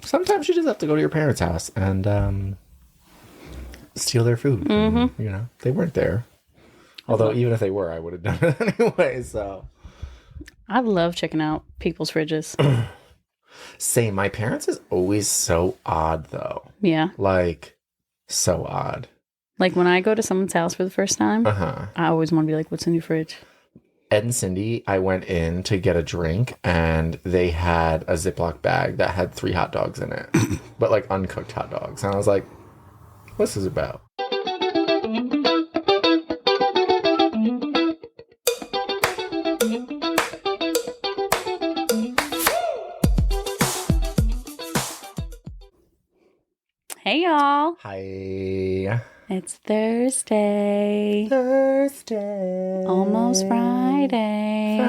sometimes you just have to go to your parents' house and steal their food. Mm-hmm. And, they weren't there. Although even if they were, I would have done it anyway. So I love checking out people's fridges. same. My parents is always so odd, though. Yeah. Like, so odd. Like when I go to someone's house for the first time, I always want to be like, what's in your fridge? Ed and Cindy, I went in to get a drink and they had a Ziploc bag that had 3 hot dogs in it, but like uncooked hot dogs. And I was like, what's this about? Hey, y'all. Hi. It's Thursday. Almost Friday.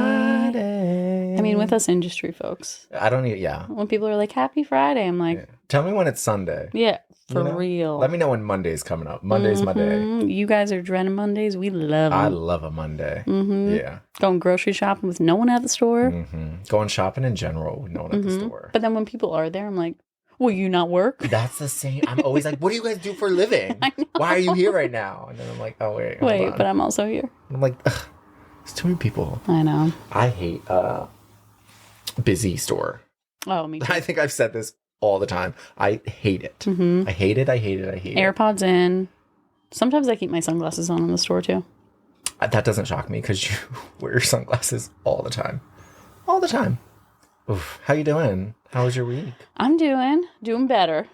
I mean, with us industry folks. I don't need, yeah. When people are like, happy Friday, I'm like, Tell me when it's Sunday. yeah, for real. Let me know when Monday's coming up. Monday's my day. You guys are dreading Mondays. We love them. I love a Monday. Yeah. Going grocery shopping with no one at the store. Going shopping in general with no one at the store. But then when people are there, I'm like, will you not work? That's the same. I'm always like, what do you guys do for a living? I know. Why are you here right now? And then I'm like, oh, wait. Wait, but I'm also here. I'm like, ugh, there's too many people. I know. I hate busy store. Oh, me too. I think I've said this all the time. I hate it. I hate it. I hate it. I hate it. AirPods in. Sometimes I keep my sunglasses on in the store too. That doesn't shock me because you wear your sunglasses all the time. All the time. Oof. How you doing? How was your week? I'm doing better.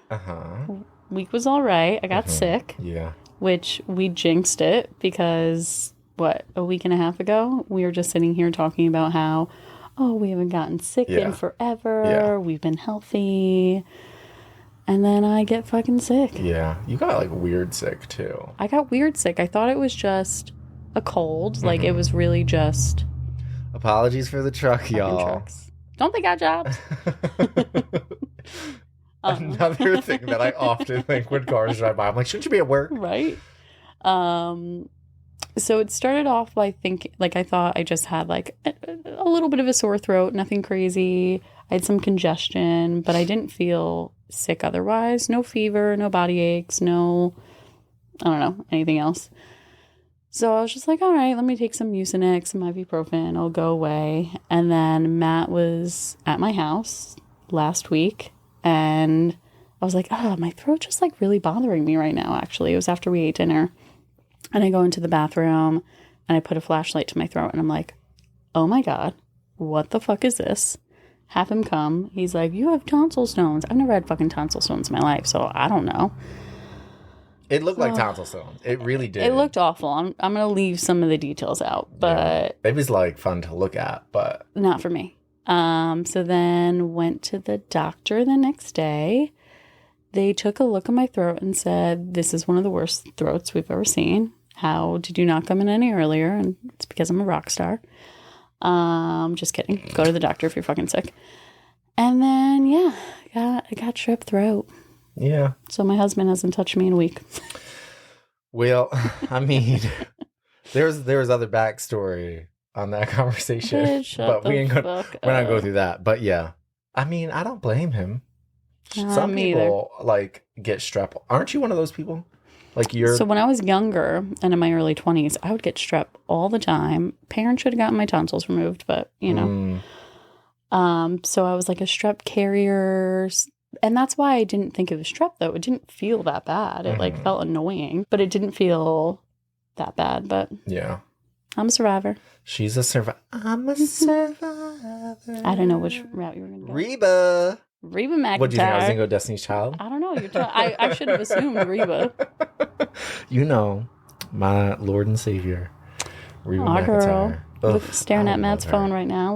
Week was all right. I got sick. Yeah. Which we jinxed it because, a week and a half ago, we were just sitting here talking about how, we haven't gotten sick in forever. Yeah. We've been healthy. And then I get fucking sick. Yeah. You got like weird sick too. I got weird sick. I thought it was just a cold. Like it was really just... Apologies for the truck, y'all. Trucks. Don't they got jobs? Another thing that I often think when cars drive by, I'm like, shouldn't you be at work? Right. So it started off by thinking, like, I thought I just had like a little bit of a sore throat, nothing crazy. I had some congestion, but I didn't feel sick otherwise. No fever, no body aches, no, I don't know, anything else. So I was just like, all right, let me take some Mucinex, some ibuprofen, I'll go away. And then Matt was at my house last week, and I was like, my throat's just like really bothering me right now, actually. It was after we ate dinner. And I go into the bathroom, and I put a flashlight to my throat, and I'm like, oh my God, what the fuck is this? Have him come. He's like, you have tonsil stones. I've never had fucking tonsil stones in my life, so I don't know. It looked like tonsil stones. It really did. It looked awful. I'm going to leave some of the details out, but... Yeah. It was, like, fun to look at, but... Not for me. So then went to the doctor the next day. They took a look at my throat and said, this is one of the worst throats we've ever seen. How did you not come in any earlier? And it's because I'm a rock star. Just kidding. Go to the doctor if you're fucking sick. And then, I got strep throat. Yeah. So my husband hasn't touched me in a week. Well, I mean, there's other backstory on that conversation, but we're not go through that. But yeah, I mean, I don't blame him. Some people like get strep. Aren't you one of those people? Like you're. So when I was younger and in my early 20s, I would get strep all the time. Parents should have gotten my tonsils removed, but you know. So I was like a strep carrier. And that's why I didn't think it was strep, though. It didn't feel that bad. It, like, felt annoying. But it didn't feel that bad. But yeah. I'm a survivor. She's a survivor. I'm a survivor. I don't know which route you were going to go. Reba McEntire. What do you think? I was going to go Destiny's Child? I don't know. I should have assumed Reba. You know, my Lord and Savior, Reba McEntire. Girl. Staring at Matt's phone right now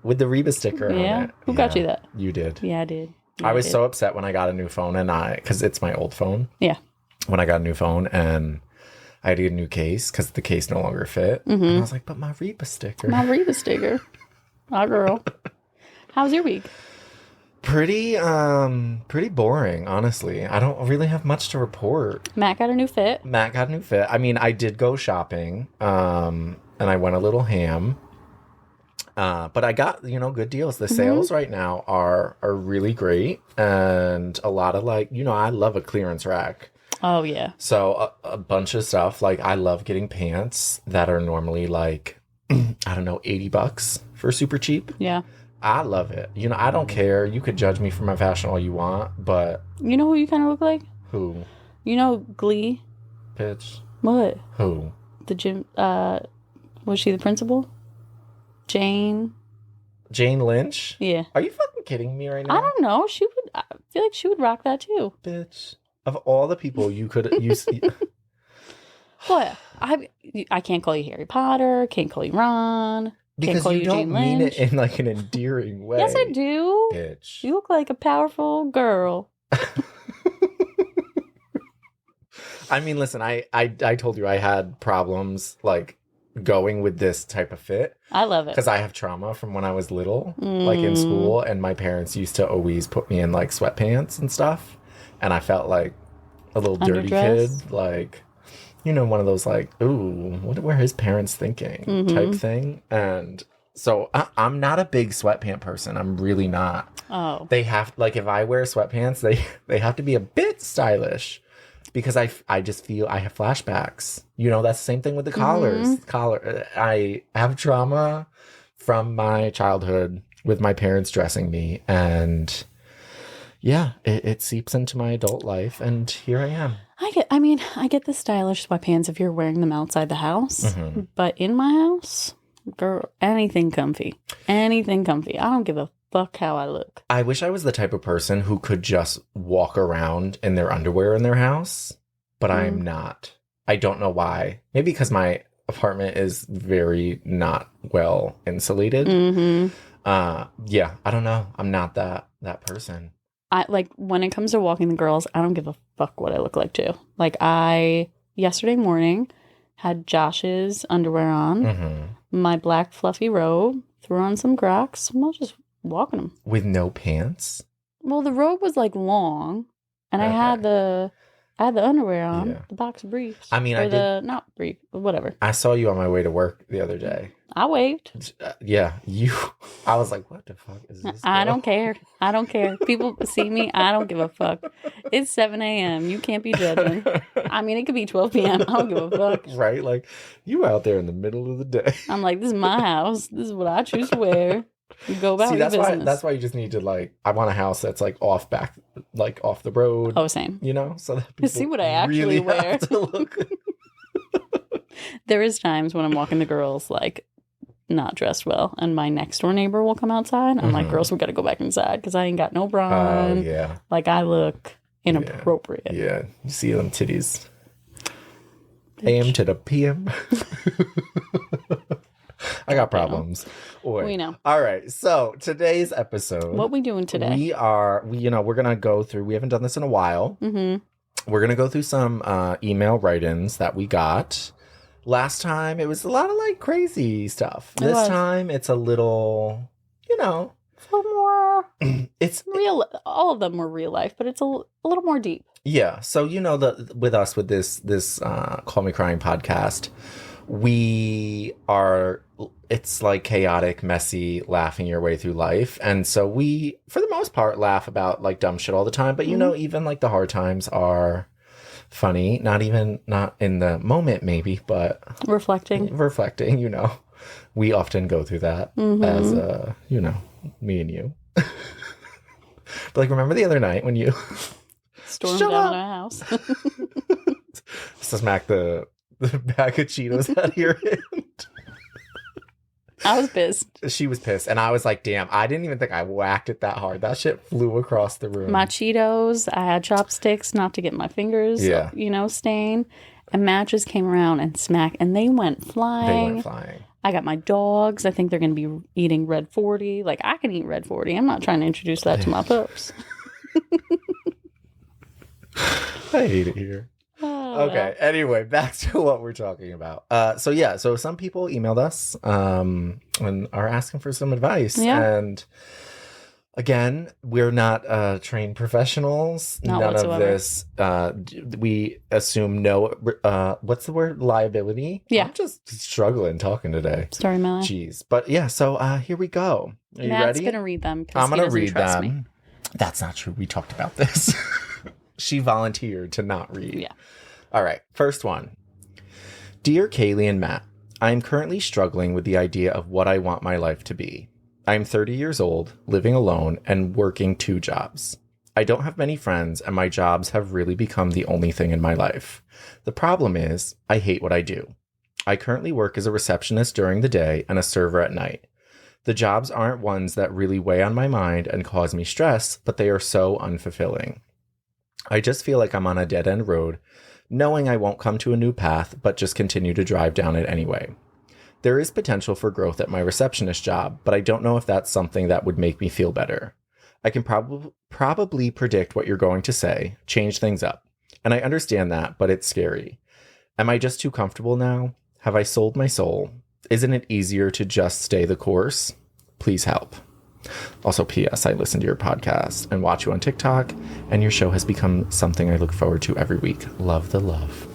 with the Reba sticker on it. Who got you that? You did. Yeah, I did. I was so upset when I got a new phone because it's my old phone. Yeah. When I got a new phone and I had to get a new case because the case no longer fit. And I was like, but my Reba sticker. Oh, girl. How's your week? Pretty boring, honestly. I don't really have much to report. Matt got a new fit. I mean, I did go shopping and I went a little ham. But I got, good deals. The sales right now are really great. And a lot of I love a clearance rack. Oh, yeah. So a bunch of stuff. Like, I love getting pants that are normally like, I don't know, $80 for super cheap. Yeah. I love it. I don't care. You could judge me for my fashion all you want, but... You know who you kind of look like? Who? You know Glee? Bitch. What? Who? The gym... Was she the principal? Jane Lynch? Yeah. Are you fucking kidding me right now? I don't know. I feel like she would rock that too. Bitch. Of all the people you could use... What? I can't call you Harry Potter. Can't call you Ron. Because you don't mean it in like an endearing way. Yes, I do. Bitch. You look like a powerful girl. I mean, listen, I told you I had problems like going with this type of fit. I love it. Because I have trauma from when I was little, like in school, and my parents used to always put me in like sweatpants and stuff. And I felt like a little dirty kid, like, one of those like, ooh, what were his parents thinking type thing. And so I'm not a big sweatpant person. I'm really not. Oh. They have, like, if I wear sweatpants, they have to be a bit stylish because I just feel I have flashbacks. That's the same thing with the collars. I have trauma from my childhood with my parents dressing me, and yeah, it seeps into my adult life, and here I am. I get the stylish sweatpants if you're wearing them outside the house, but in my house, girl, anything comfy. Anything comfy. I don't give a fuck how I look. I wish I was the type of person who could just walk around in their underwear in their house, but I'm not. I don't know why. Maybe because my apartment is very not well insulated. Yeah, I don't know. I'm not that person. When it comes to walking the girls, I don't give a fuck what I look like too. Like, yesterday morning had Josh's underwear on, my black fluffy robe, threw on some Crocs, and I was just walking them. With no pants? Well, the robe was like long, and I had the underwear on, the box briefs. I mean, not brief, but whatever. I saw you on my way to work the other day. I waved. Yeah, I was like, what the fuck is this? I don't care. People see me. I don't give a fuck. It's 7 a.m. You can't be judging. I mean, it could be 12 p.m. I don't give a fuck. Right? Like, you out there in the middle of the day. I'm like, this is my house. This is what I choose to wear. You go about your business. That's why you just need to, like, I want a house that's like off the road. Oh, same. So that people see what I actually wear. Have to look. There is times when I'm walking the girls, like, not dressed well, and my next door neighbor will come outside. I'm like, girls, we got to go back inside because I ain't got no bra on. Oh, yeah. Like, I look inappropriate. Yeah. You see them titties. AM to the PM. I got problems. We know. All right. So today's episode. What we doing today? We're going to go through, we haven't done this in a while. We're going to go through some email write-ins that we got. Last time it was a lot of like crazy stuff. This time it's a little, a little more. It's real. All of them were real life, but it's a little more deep. Yeah. So with us with this Call Me Crying podcast, it's like chaotic, messy, laughing your way through life. And so we, for the most part, laugh about like dumb shit all the time. But even like the hard times are funny. Not in the moment, maybe, but reflecting. We often go through that as me and you. But like, remember the other night when you stormed down our house? Smack the bag of Cheetos out of your hand. I was pissed. She was pissed. And I was like, damn, I didn't even think I whacked it that hard. That shit flew across the room. My Cheetos, I had chopsticks not to get my fingers, stain. And Matt just came around and smacked, and they went flying. I got my dogs. I think they're going to be eating Red 40. Like, I can eat Red 40. I'm not trying to introduce that to my pups. I hate it here. Okay. Anyway, back to what we're talking about. So some people emailed us and are asking for some advice. Yeah. And Again, we're not trained professionals. Not None whatsoever. of this. We assume no. What's the word? Liability. Yeah. I'm just struggling talking today. Story of my life. Jeez, but yeah. So here we go. Are you Matt's ready? gonna read them. I'm gonna read them. Me. That's not true. We talked about this. She volunteered to not read. Yeah. All right. First one. Dear Kayleigh and Matt, I am currently struggling with the idea of what I want my life to be. I am 30 years old, living alone, and working 2 jobs. I don't have many friends, and my jobs have really become the only thing in my life. The problem is, I hate what I do. I currently work as a receptionist during the day and a server at night. The jobs aren't ones that really weigh on my mind and cause me stress, but they are so unfulfilling. I just feel like I'm on a dead-end road, knowing I won't come to a new path, but just continue to drive down it anyway. There is potential for growth at my receptionist job, but I don't know if that's something that would make me feel better. I can probably predict what you're going to say, change things up. And I understand that, but it's scary. Am I just too comfortable now? Have I sold my soul? Isn't it easier to just stay the course? Please help. Also, P.S. I listen to your podcast and watch you on TikTok, and your show has become something I look forward to every week. Love the love.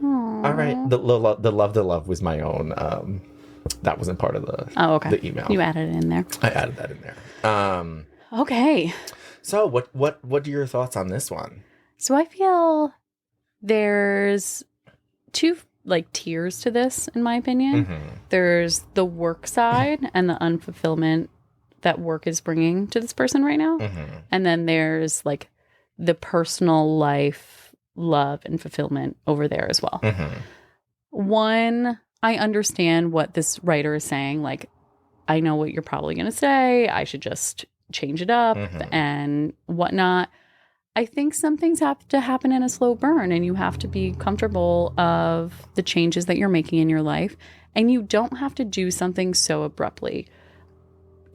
Aww. All right. The love was my own. That wasn't part of the email. You added it in there. I added that in there. Okay. So what are your thoughts on this one? So I feel there's 2 tiers to this, in my opinion. Mm-hmm. There's the work side and the unfulfillment that work is bringing to this person right now. Mm-hmm. And then there's the personal life, love, and fulfillment over there as well. Mm-hmm. One, I understand what this writer is saying. I know what you're probably going to say. I should just change it up and whatnot. I think some things have to happen in a slow burn, and you have to be comfortable of the changes that you're making in your life. And you don't have to do something so abruptly.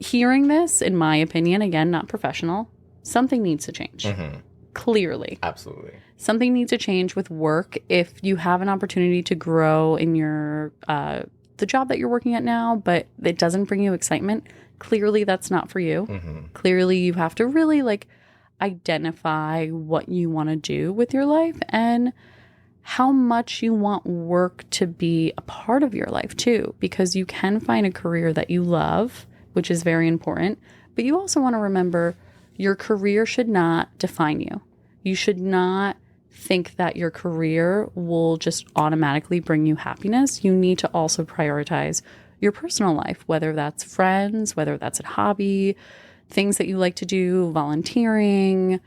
Hearing this, in my opinion, again, not professional, something needs to change. Mm-hmm. Clearly. Absolutely. Something needs to change with work. If you have an opportunity to grow in your the job that you're working at now, but it doesn't bring you excitement, clearly that's not for you. Mm-hmm. Clearly you have to really identify what you want to do with your life and how much you want work to be a part of your life too, because you can find a career that you love, which is very important, but you also want to remember your career should not define you. You should not think that your career will just automatically bring you happiness. You need to also prioritize your personal life, whether that's friends, whether that's a hobby, things that you like to do, volunteering,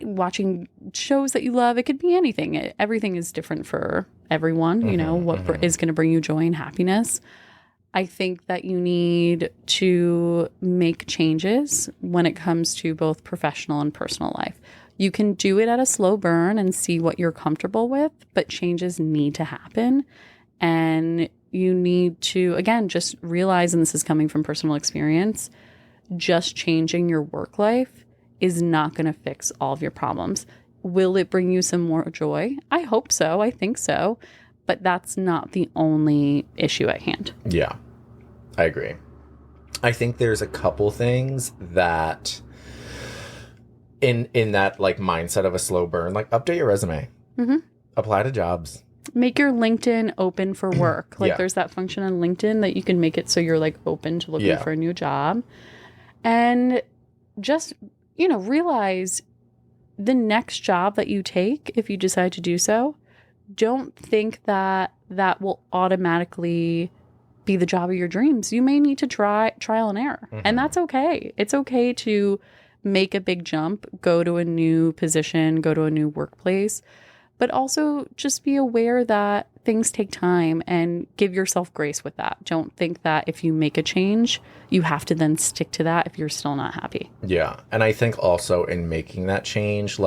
watching shows that you love. It could be anything. Everything is different for everyone, you know, what is going to bring you joy and happiness. I think that you need to make changes when it comes to both professional and personal life. You can do it at a slow burn and see what you're comfortable with, but changes need to happen. And you need to, again, just realize, and this is coming from personal experience, just changing your work life is not going to fix all of your problems. Will it bring you some more joy? I hope so. I think so. But that's not the only issue at hand. Yeah, I agree. I think there's a couple things that in that mindset of a slow burn, update your resume, apply to jobs. Make your LinkedIn open for work. There's that function on LinkedIn that you can make it so you're open to looking for a new job. And just, realize the next job that you take, if you decide to do so, don't think that that will automatically be the job of your dreams. You may need to trial and error. And that's okay. It's okay to make a big jump, go to a new position, go to a new workplace, but also just be aware that things take time and give yourself grace with that. Don't think that if you make a change, you have to then stick to that if you're still not happy. Yeah. And I think also in making that change,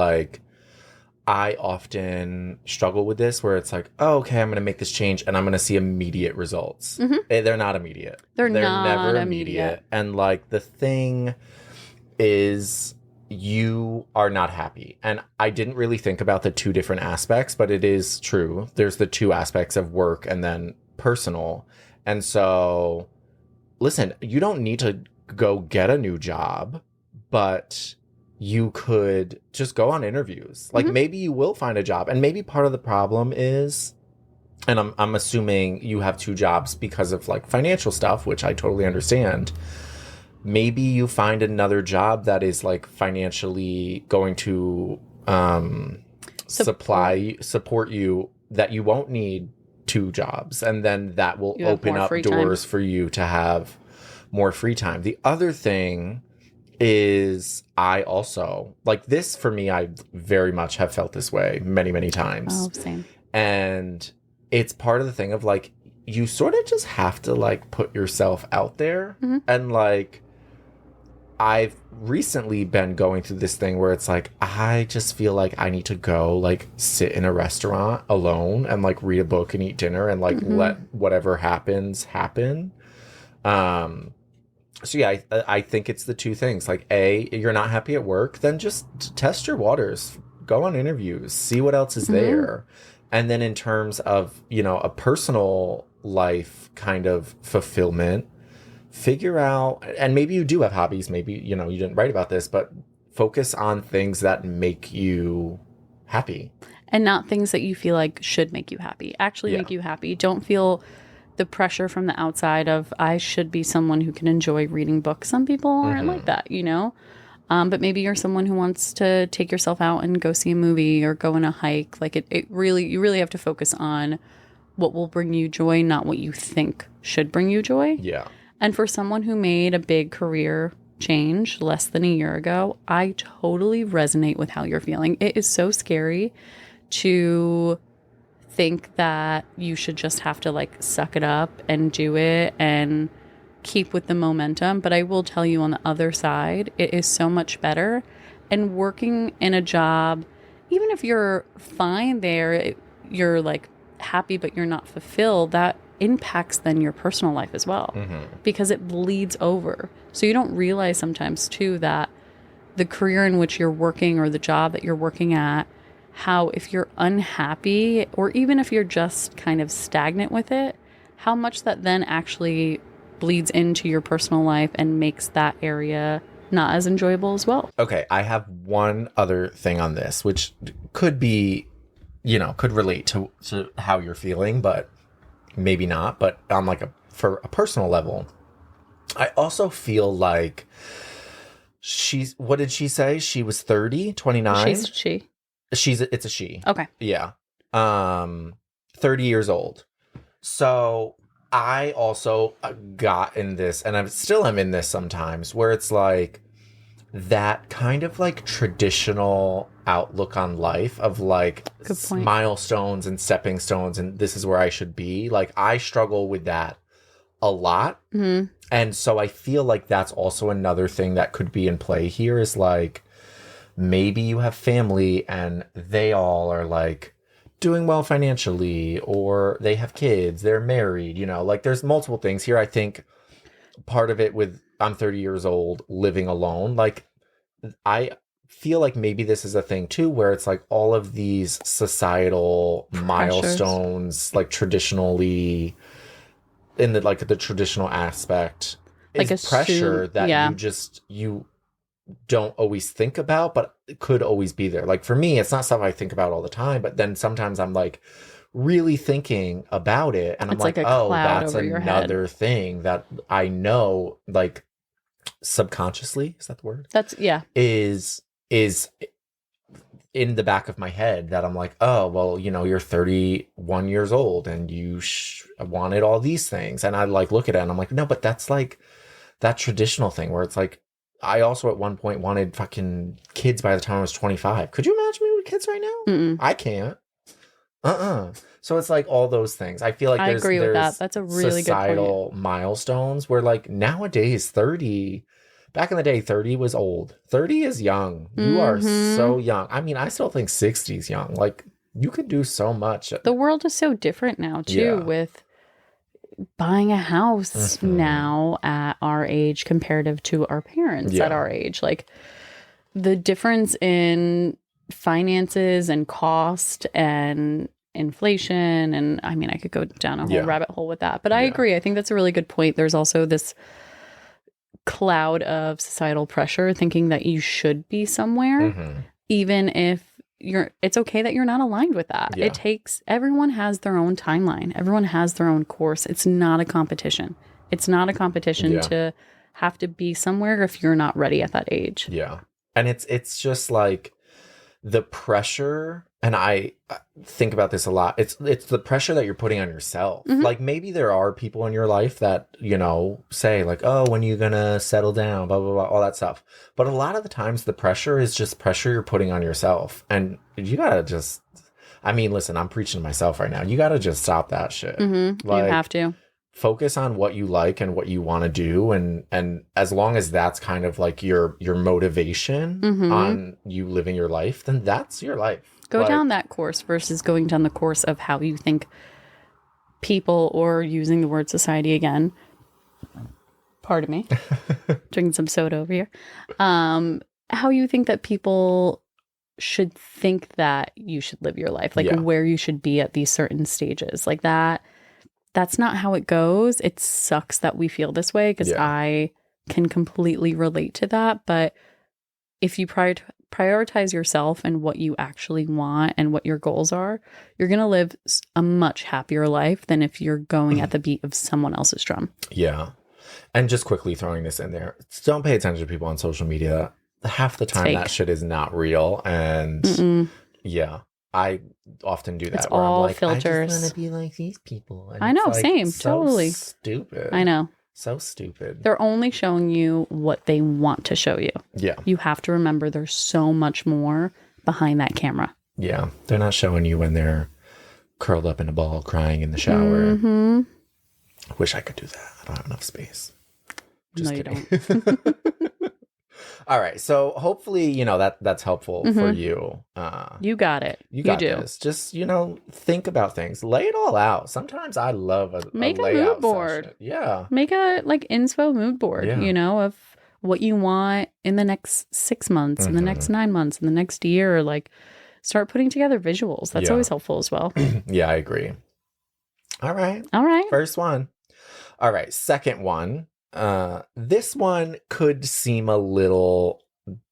I often struggle with this where it's oh, okay, I'm going to make this change and I'm going to see immediate results. They're not immediate. They're never not immediate. And the thing is, you are not happy. And I didn't really think about the 2 different aspects, but it is true. There's the 2 aspects of work and then personal. And so, listen, you don't need to go get a new job but you could just go on interviews. Like, maybe you will find a job. And maybe part of the problem is, and I'm assuming you have 2 jobs because of like financial stuff, which I totally understand. Maybe you find another job that is like financially going to support you, that you won't need 2 jobs. And then that will open up doors for you to have more free time. The other thing is, I also, like, this for me, I very much have felt this way many, many times. Oh, same. And it's part of the thing of like, you sort of just have to like put yourself out there. And like, I've recently been going through this thing where it's like, I just feel like I need to go like sit in a restaurant alone and like read a book and eat dinner and like let whatever happens happen. So yeah, I think it's the 2 things. Like, A, you're not happy at work, then just test your waters, go on interviews, see what else is there. And then in terms of, you know, a personal life kind of fulfillment, figure out, and maybe you do have hobbies, maybe, you know, you didn't write about this, but focus on things that make you happy. And not things that you feel like should make you happy. Actually make you happy. Don't feel the pressure from the outside of, I should be someone who can enjoy reading books. Some people aren't like that, you know? But maybe you're someone who wants to take yourself out and go see a movie or go on a hike. Like, you really have to focus on what will bring you joy, not what you think should bring you joy. Yeah. And for someone who made a big career change less than a year ago, I totally resonate with how you're feeling. It is so scary to think that you should just have to like suck it up and do it and keep with the momentum. But I will tell you, on the other side, it is so much better. And working in a job, even if you're fine there, you're like happy, but you're not fulfilled, that impacts then your personal life as well, because it bleeds over. So you don't realize sometimes too that the career in which you're working or the job that you're working at, how if you're unhappy or even if you're just kind of stagnant with it, how much that then actually bleeds into your personal life and makes that area not as enjoyable as well. Okay, I have one other thing on this, which could be, you know, could relate to how you're feeling, but maybe not. But on like for a personal level, I also feel like what did she say? She was 30, 29? It's a she. Okay. Yeah. 30 years old. So I also got in this, and I still am in this sometimes, where it's like that kind of like traditional outlook on life of like milestones and stepping stones, and this is where I should be. Like, I struggle with that a lot. And so I feel like that's also another thing that could be in play here, is like, maybe you have family and they all are like doing well financially, or they have kids, they're married, you know, like there's multiple things here. I think part of it with, I'm 30 years old living alone, like I feel like maybe this is a thing too, where it's like all of these societal milestones, like traditionally in the, like the traditional aspect, is like pressure that you don't always think about, but it could always be there. Like for me, it's not stuff I think about all the time, but then sometimes I'm like really thinking about it, and I'm like, oh, that's another thing that I know, like subconsciously, is that the word? That's is in the back of my head, that I'm like, oh, well, you know, you're 31 years old and you wanted all these things. And I like look at it and I'm like, no, but that's like that traditional thing where it's like, I also at one point wanted fucking kids by the time I was 25. Could you imagine me with kids right now? Mm-mm. I can't. So it's like all those things. I feel like I agree with that. That's a really societal good point. Milestones where like nowadays 30, back in the day, 30 was old. 30 is young. You are so young. I mean, I still think 60 is young. Like, you could do so much. The world is so different now too, with buying a house now at our age comparative to our parents at our age. Like, the difference in finances and cost and inflation, and I mean, I could go down a whole rabbit hole with that, but I agree. I think that's a really good point. There's also this cloud of societal pressure thinking that you should be somewhere, even if it's okay that you're not aligned with that. Yeah. Everyone has their own timeline. Everyone has their own course. It's not a competition. It's not a competition to have to be somewhere if you're not ready at that age. Yeah. And it's just like the pressure, and I think about this a lot. It's the pressure that you're putting on yourself. Like maybe there are people in your life that, you know, say like, oh, when are you gonna settle down, blah, blah, blah, all that stuff. But a lot of the times the pressure is just pressure you're putting on yourself. And you gotta just, I mean, listen, I'm preaching to myself right now. You gotta just stop that shit. Like, you have to. Focus on what you like and what you want to do, and as long as that's kind of like your motivation on you living your life, then that's your life. Go down that course versus going down the course of how you think people, or using the word society again. Pardon me. Drinking some soda over here. How you think that people should think that you should live your life, like where you should be at these certain stages, like that. That's not how it goes. It sucks that we feel this way, because I can completely relate to that. But if you prioritize yourself and what you actually want and what your goals are, you're going to live a much happier life than if you're going at the beat of someone else's drum. Yeah. And just quickly throwing this in there, don't pay attention to people on social media. Half the time that shit is not real. And I often do that. It's all I'm like, filters. I just want to be like these people. And I know, like, same, so totally. Stupid. I know. So stupid. They're only showing you what they want to show you. Yeah. You have to remember there's so much more behind that camera. Yeah. They're not showing you when they're curled up in a ball crying in the shower. I wish I could do that. I don't have enough space. Just kidding. You don't. All right. So hopefully, you know, that's helpful for you. You got it. You got this. Just, you know, think about things. Lay it all out. Sometimes I love a mood board. Session. Yeah. Make a inspo mood board, you know, of what you want in the next 6 months, in the next 9 months, in the next year. Like, start putting together visuals. That's always helpful as well. Yeah, I agree. All right. First one. All right. Second one. This one could seem a little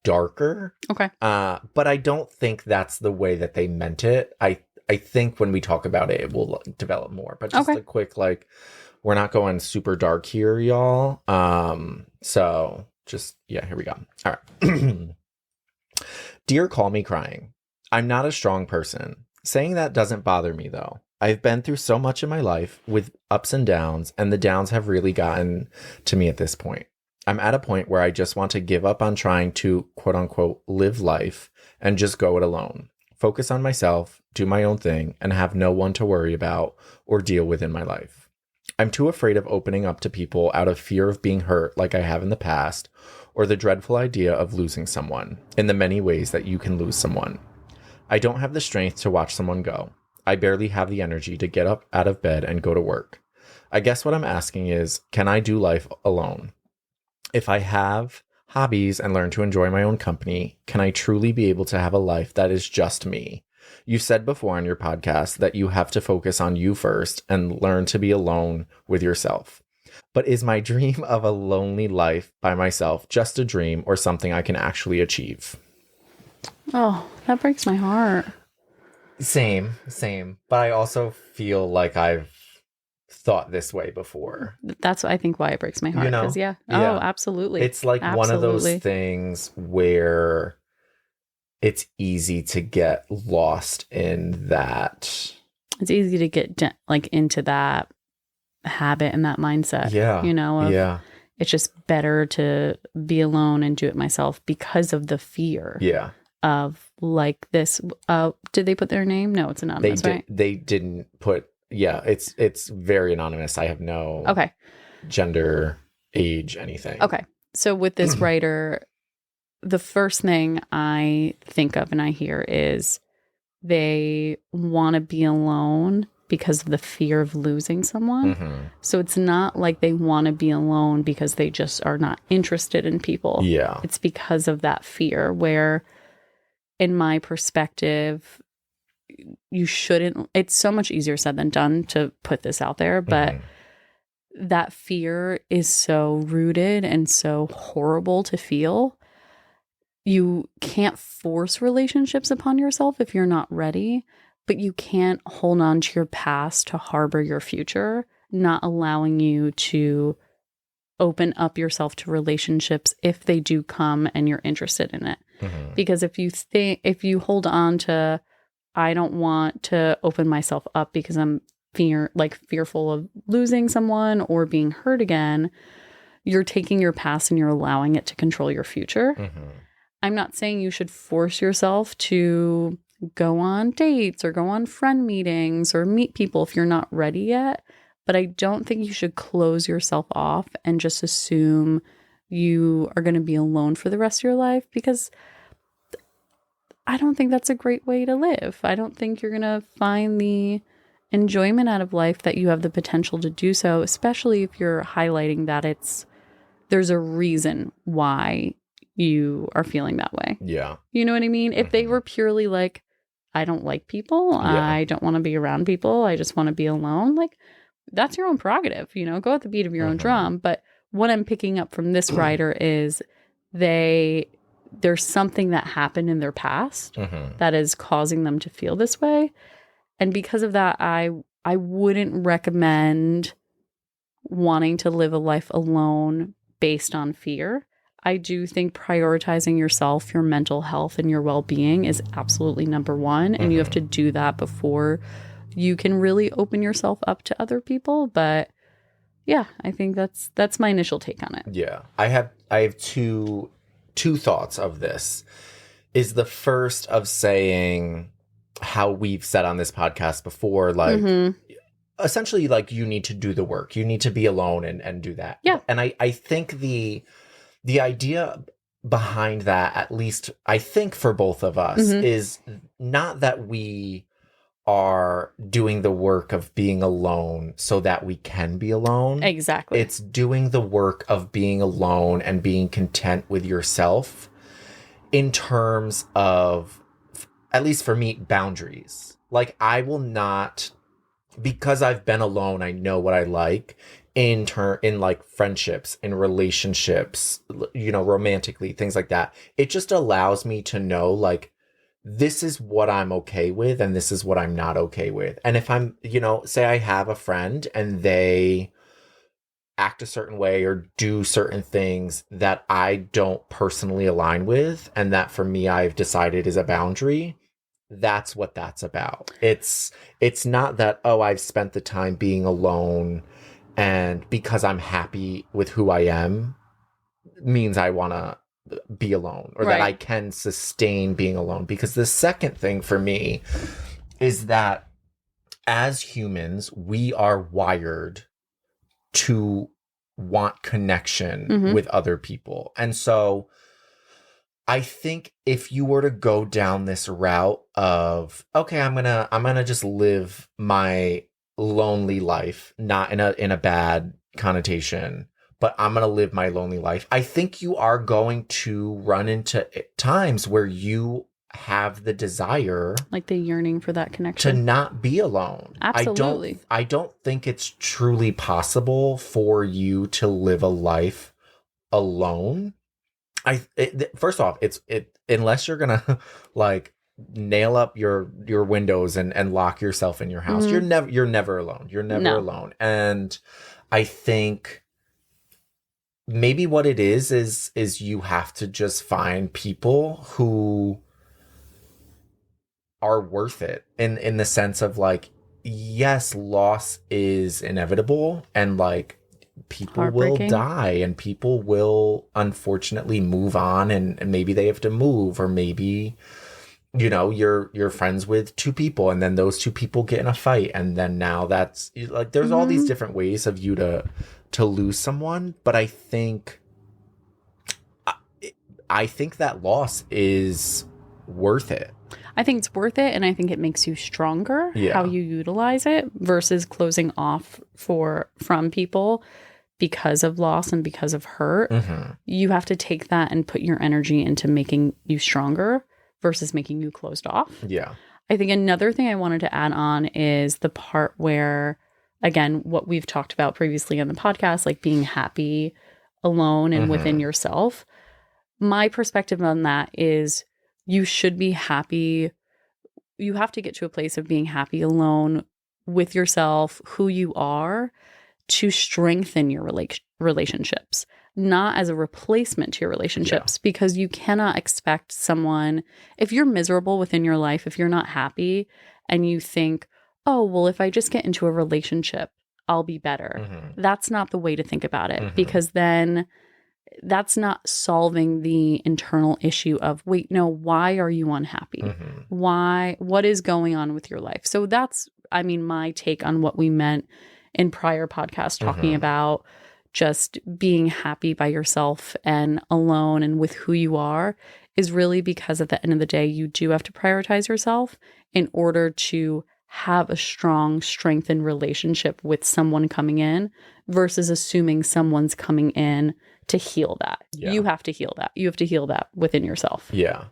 darker. Okay. But I don't think that's the way that they meant it. I think when we talk about it, it will develop more. But just a quick, like, we're not going super dark here, y'all. So just, here we go. All right. Dear Call Me Crying, I'm not a strong person. Saying that doesn't bother me, though. I've been through so much in my life with ups and downs, and the downs have really gotten to me at this point. I'm at a point where I just want to give up on trying to, quote unquote, live life and just go it alone. Focus on myself, do my own thing, and have no one to worry about or deal with in my life. I'm too afraid of opening up to people out of fear of being hurt like I have in the past, or the dreadful idea of losing someone in the many ways that you can lose someone. I don't have the strength to watch someone go. I barely have the energy to get up out of bed and go to work. I guess what I'm asking is, can I do life alone? If I have hobbies and learn to enjoy my own company, can I truly be able to have a life that is just me? You said before on your podcast that you have to focus on you first and learn to be alone with yourself. But is my dream of a lonely life by myself just a dream or something I can actually achieve? Oh, that breaks my heart. Same. But I also feel like I've thought this way before. That's, I think, why it breaks my heart. Because, Oh, absolutely. It's like one of those things where it's easy to get lost in that. It's easy to get into that habit and that mindset. Yeah. You know? It's just better to be alone and do it myself because of the fear. Yeah. Of like this. Did they put their name? No, it's anonymous, right? They didn't put. Yeah, it's very anonymous. I have no gender, age, anything. Okay. So with this writer, the first thing I think of and I hear is they want to be alone because of the fear of losing someone. So it's not like they want to be alone because they just are not interested in people. Yeah. It's because of that fear where, in my perspective, you shouldn't. It's so much easier said than done to put this out there, but that fear is so rooted and so horrible to feel. You can't force relationships upon yourself if you're not ready, but you can't hold on to your past to harbor your future, not allowing you to open up yourself to relationships if they do come and you're interested in it. Mm-hmm. Because if you hold on to, I don't want to open myself up because I'm fearful of losing someone or being hurt again, you're taking your past and you're allowing it to control your future. Mm-hmm. I'm not saying you should force yourself to go on dates or go on friend meetings or meet people if you're not ready yet. But I don't think you should close yourself off and just assume you are going to be alone for the rest of your life, because I don't think that's a great way to live. I don't think you're going to find the enjoyment out of life that you have the potential to do so, especially if you're highlighting that there's a reason why you are feeling that way. Yeah. You know what I mean? Mm-hmm. If they were purely like, I don't like people, I don't want to be around people, I just want to be alone, like, that's your own prerogative, go at the beat of your own drum. But what I'm picking up from this writer is there's something that happened in their past that is causing them to feel this way. And because of that, I wouldn't recommend wanting to live a life alone based on fear. I do think prioritizing yourself, your mental health, and your well-being is absolutely number one. And you have to do that before you can really open yourself up to other people. But yeah, I think that's my initial take on it. Yeah. I have two thoughts of this. Is the first of saying how we've said on this podcast before, like, essentially, like, you need to do the work. You need to be alone and do that. Yeah. And I think the idea behind that, at least I think for both of us, is not that we are doing the work of being alone so that we can be alone. Exactly. It's doing the work of being alone and being content with yourself in terms of, at least for me, boundaries. Like, I will not, because I've been alone, I know what I like in like friendships, in relationships, romantically, things like that. It just allows me to know, like, this is what I'm okay with and this is what I'm not okay with. And if I'm, say I have a friend and they act a certain way or do certain things that I don't personally align with, and that for me I've decided is a boundary, that's what that's about. It's not that, oh, I've spent the time being alone and because I'm happy with who I am means I want to be alone, or that I can sustain being alone. Because the second thing for me is that as humans, we are wired to want connection with other people. And so I think if you were to go down this route of, okay, I'm gonna just live my lonely life, not in a bad connotation, but I'm going to live my lonely life, I think you are going to run into times where you have the desire, like the yearning for that connection, to not be alone. Absolutely. I don't think it's truly possible for you to live a life alone. First off, unless you're going to like nail up your windows and lock yourself in your house, you're never alone. You're never alone. And I think maybe what it is you have to just find people who are worth it in the sense of, like, yes, loss is inevitable and, like, people will die and people will unfortunately move on and maybe they have to move, or maybe, you're friends with two people and then those two people get in a fight and then now that's like, there's all these different ways of you to lose someone. But I think that loss is worth it. I think it's worth it, and I think it makes you stronger how you utilize it versus closing off from people because of loss and because of hurt. You have to take that and put your energy into making you stronger versus making you closed off. Yeah. I think another thing I wanted to add on is the part where, again, what we've talked about previously on the podcast, like being happy alone and within yourself. My perspective on that is you should be happy. You have to get to a place of being happy alone with yourself, who you are, to strengthen your relationships, not as a replacement to your relationships, because you cannot expect someone, if you're miserable within your life, if you're not happy and you think, oh, well, if I just get into a relationship, I'll be better. That's not the way to think about it, because then that's not solving the internal issue of, wait, no, why are you unhappy? Why? What is going on with your life? So that's, I mean, my take on what we meant in prior podcasts, talking about just being happy by yourself and alone and with who you are, is really because at the end of the day, you do have to prioritize yourself in order to have a strong, strengthened relationship with someone coming in versus assuming someone's coming in to heal that. You have to heal that. You have to heal that within yourself. Yeah.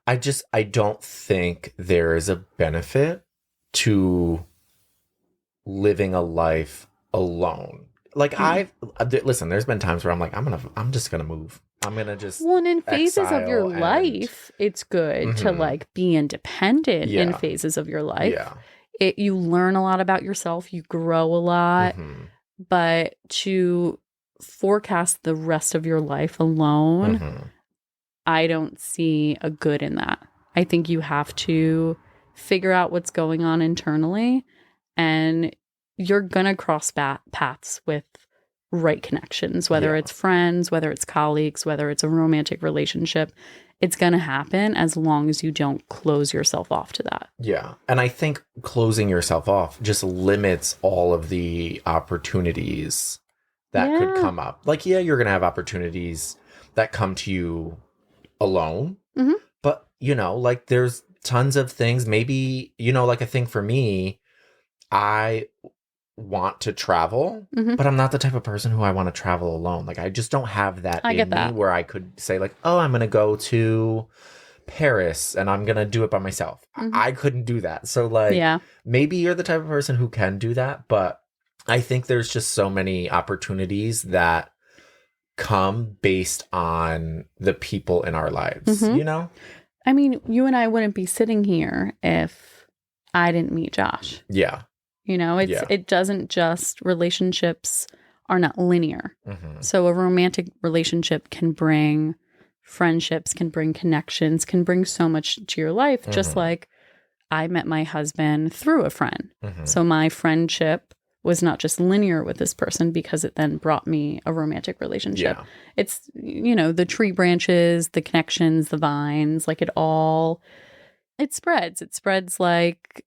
I don't think there is a benefit to living a life alone. Like listen, there's been times where I'm like, I'm just going to move. I'm going to just Well, and in phases of your life, it's good to like be independent in phases of your life. Yeah. You learn a lot about yourself. You grow a lot. But to forecast the rest of your life alone, I don't see a good in that. I think you have to figure out what's going on internally, and you're going to cross paths with right connections, whether it's friends, whether it's colleagues, whether it's a romantic relationship. It's going to happen as long as you don't close yourself off to that. Yeah. And I think closing yourself off just limits all of the opportunities that could come up. Like, you're going to have opportunities that come to you alone. But, like there's tons of things. Maybe, like I think for me, I want to travel, but I'm not the type of person who I want to travel alone. Like, I just don't have that in me where I could say like, oh, I'm going to go to Paris and I'm going to do it by myself. I couldn't do that. So like, maybe you're the type of person who can do that, but I think there's just so many opportunities that come based on the people in our lives, I mean, you and I wouldn't be sitting here if I didn't meet Josh. Yeah. It doesn't just, relationships are not linear. So a romantic relationship can bring friendships, can bring connections, can bring so much to your life. Just like I met my husband through a friend. So my friendship was not just linear with this person because it then brought me a romantic relationship. It's, the tree branches, the connections, the vines, like it spreads. It spreads like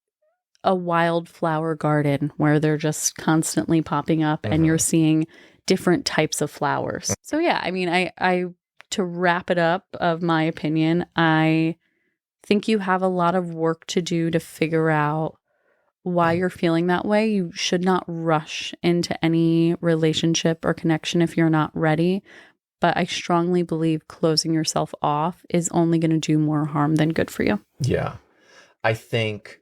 a wildflower garden where they're just constantly popping up and you're seeing different types of flowers. So yeah, I mean, I to wrap it up of my opinion, I think you have a lot of work to do to figure out why you're feeling that way. You should not rush into any relationship or connection if you're not ready. But I strongly believe closing yourself off is only going to do more harm than good for you. Yeah. I think,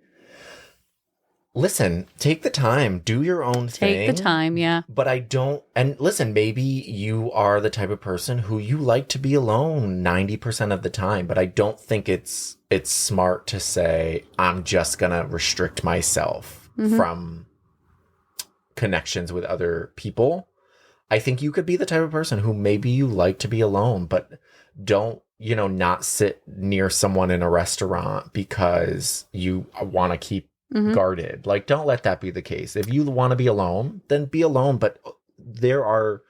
listen, take the time, do your own thing. Take the time, yeah. But and listen, maybe you are the type of person who you like to be alone 90% of the time, but I don't think it's smart to say, I'm just going to restrict myself from connections with other people. I think you could be the type of person who maybe you like to be alone, but don't, not sit near someone in a restaurant because you want to keep guarded. Like, don't let that be the case. If you want to be alone, then be alone. But there are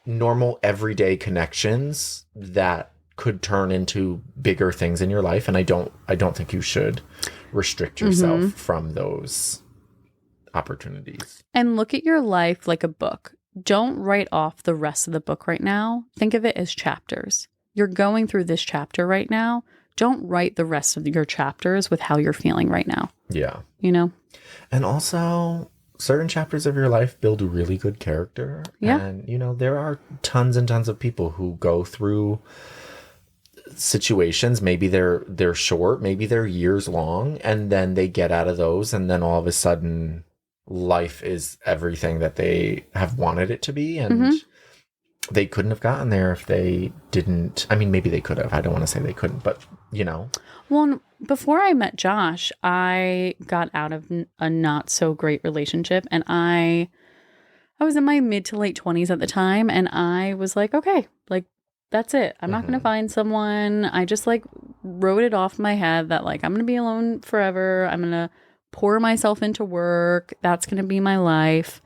normal everyday connections that could turn into bigger things in your life. And I don't think you should restrict yourself from those opportunities. And look at your life like a book. Don't write off the rest of the book right now. Think of it as chapters. You're going through this chapter right now. Don't write the rest of your chapters with how you're feeling right now. Yeah. And also, certain chapters of your life build a really good character. Yeah. And, there are tons and tons of people who go through situations. Maybe they're short, maybe they're years long, and then they get out of those, and then all of a sudden life is everything that they have wanted it to be. And they couldn't have gotten there if they didn't. I mean, maybe they could have. I don't want to say they couldn't, but you know. Well, before I met Josh, I got out of a not so great relationship, and I was in my mid to late 20s at the time, and I was like, okay, like, that's it. I'm not going to find someone. I just like wrote it off my head that like, I'm going to be alone forever. I'm going to pour myself into work. That's going to be my life.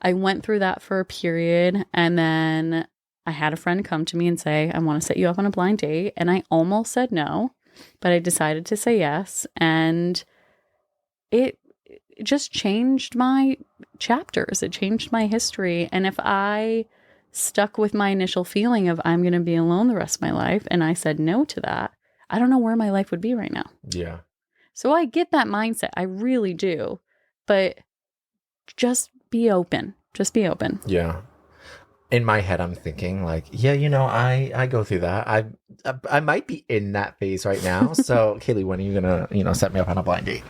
I went through that for a period, and then I had a friend come to me and say, I want to set you up on a blind date. And I almost said no, but I decided to say yes. And it just changed my chapters. It changed my history. And if I stuck with my initial feeling of I'm going to be alone the rest of my life, and I said no to that, I don't know where my life would be right now. Yeah. So I get that mindset. I really do. But just be open. Just be open. Yeah. In my head, I'm thinking like, yeah, you know, I go through that. I might be in that phase right now. So, Kayleigh, when are you gonna, you know, set me up on a blind date?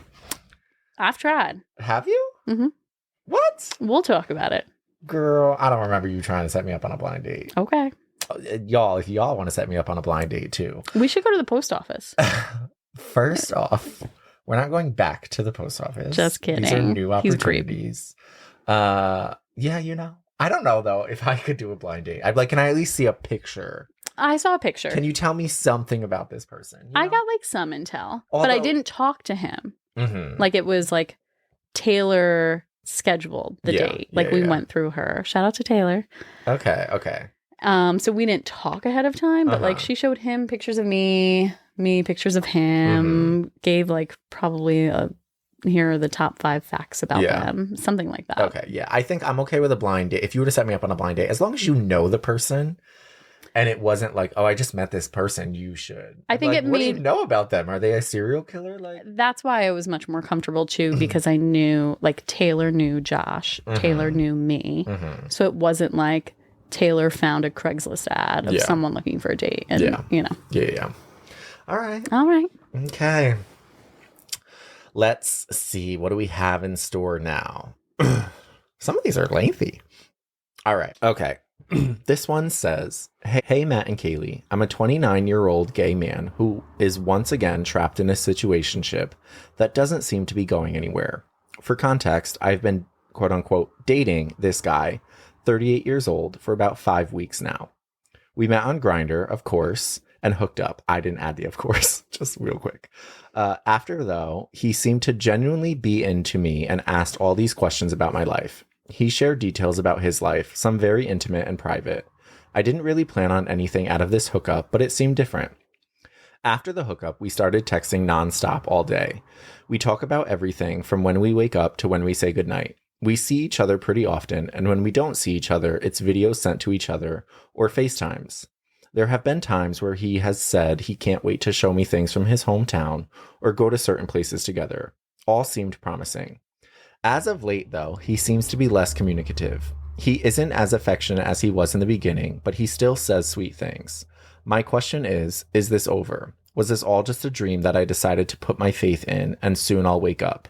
I've tried. Have you? Mm-hmm. What? We'll talk about it. Girl, I don't remember you trying to set me up on a blind date. Okay. Y'all, if y'all want to set me up on a blind date too. We should go to the post office. First off, we're not going back to the post office. Just kidding. These are new opportunities. Yeah, you know. I don't know though if I could do a blind date. I'd like, can I at least see a picture? I saw a picture. Can you tell me something about this person? You know? I got like some intel, but I didn't talk to him. Mm-hmm. Like it was like Taylor scheduled the date. Like we went through her. Shout out to Taylor. Okay. So we didn't talk ahead of time, but like she showed him pictures of me pictures of him, gave like probably here are the top 5 facts about them. Something like that. Okay, yeah. I think I'm okay with a blind date. If you were to set me up on a blind date, as long as you know the person and it wasn't like, oh, I just met this person, you should. I think like, what do you know about them? Are they a serial killer? Like that's why I was much more comfortable too, because I knew like Taylor knew Josh. Taylor knew me. So it wasn't like Taylor found a Craigslist ad of someone looking for a date. And you know. Yeah. All right. Okay. Let's see. What do we have in store now? Some of these are lengthy. All right. Okay. This one says, Hey, Matt and Kayleigh, I'm a 29-year-old gay man who is once again trapped in a situationship that doesn't seem to be going anywhere. For context, I've been, quote unquote, dating this guy, 38 years old, for about 5 weeks now. We met on Grindr, of course, and hooked up. I didn't add the of course, just real quick. After, though, he seemed to genuinely be into me and asked all these questions about my life. He shared details about his life, some very intimate and private. I didn't really plan on anything out of this hookup, but it seemed different. After the hookup, we started texting nonstop all day. We talk about everything from when we wake up to when we say goodnight. We see each other pretty often, and when we don't see each other, it's videos sent to each other or FaceTimes. There have been times where he has said he can't wait to show me things from his hometown or go to certain places together. All seemed promising. As of late, though, he seems to be less communicative. He isn't as affectionate as he was in the beginning, but he still says sweet things. My question is this over? Was this all just a dream that I decided to put my faith in and soon I'll wake up?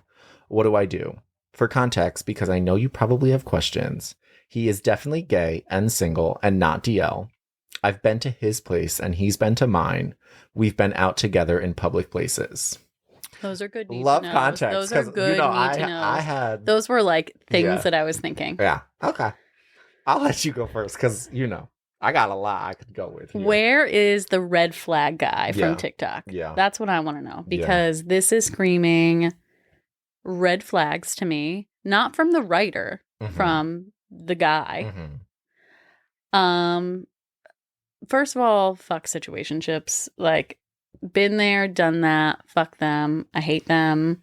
What do I do? For context, because I know you probably have questions, he is definitely gay and single and not DL. I've been to his place and he's been to mine. We've been out together in public places. Those are good. Love context. Those are good. You know, need to know. I had those were like things that I was thinking. Yeah. Okay. I'll let you go first because you know I got a lot I could go with. Here. Where is the red flag guy from TikTok? Yeah. That's what I want to know because this is screaming red flags to me. Not from the writer, from the guy. First of all, fuck situationships. Like, been there, done that. Fuck them. I hate them.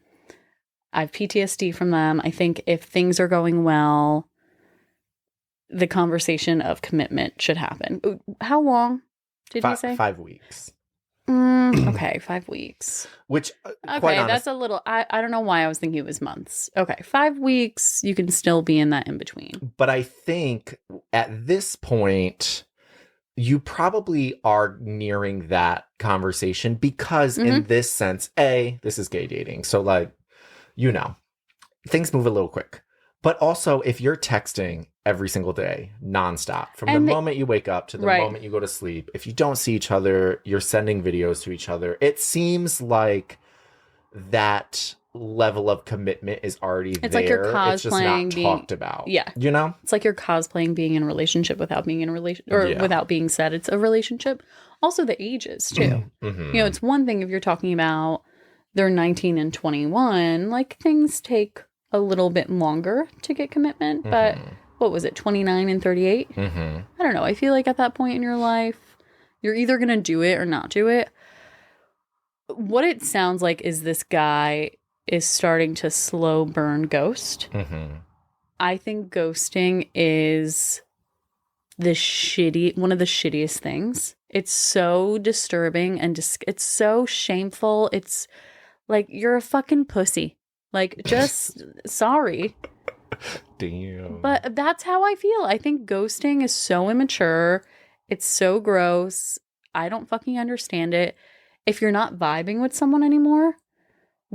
I have PTSD from them. I think if things are going well, the conversation of commitment should happen. How long did you say? 5 weeks. Okay, 5 weeks. Which, okay, that's a little, I don't know why I was thinking it was months. Okay, 5 weeks, you can still be in that in between. But I think at this point, you probably are nearing that conversation because in this sense, this is gay dating. So like, you know, things move a little quick. But also, if you're texting every single day, nonstop, from the moment you wake up to the moment you go to sleep, if you don't see each other, you're sending videos to each other, it seems like that level of commitment is already there. Like you're cosplaying, it's just not talked about. Yeah. You know? It's like you're cosplaying being in a relationship without being in a relationship, or without being said it's a relationship. Also, the ages, too. You know, it's one thing if you're talking about they're 19 and 21, like things take a little bit longer to get commitment, but what was it, 29 and 38? I don't know. I feel like at that point in your life, you're either going to do it or not do it. What it sounds like is this guy is starting to slow burn ghost. I think ghosting is one of the shittiest things. It's so disturbing and it's so shameful. It's like, you're a fucking pussy. Like, just sorry. Damn. But that's how I feel. I think ghosting is so immature. It's so gross. I don't fucking understand it. If you're not vibing with someone anymore,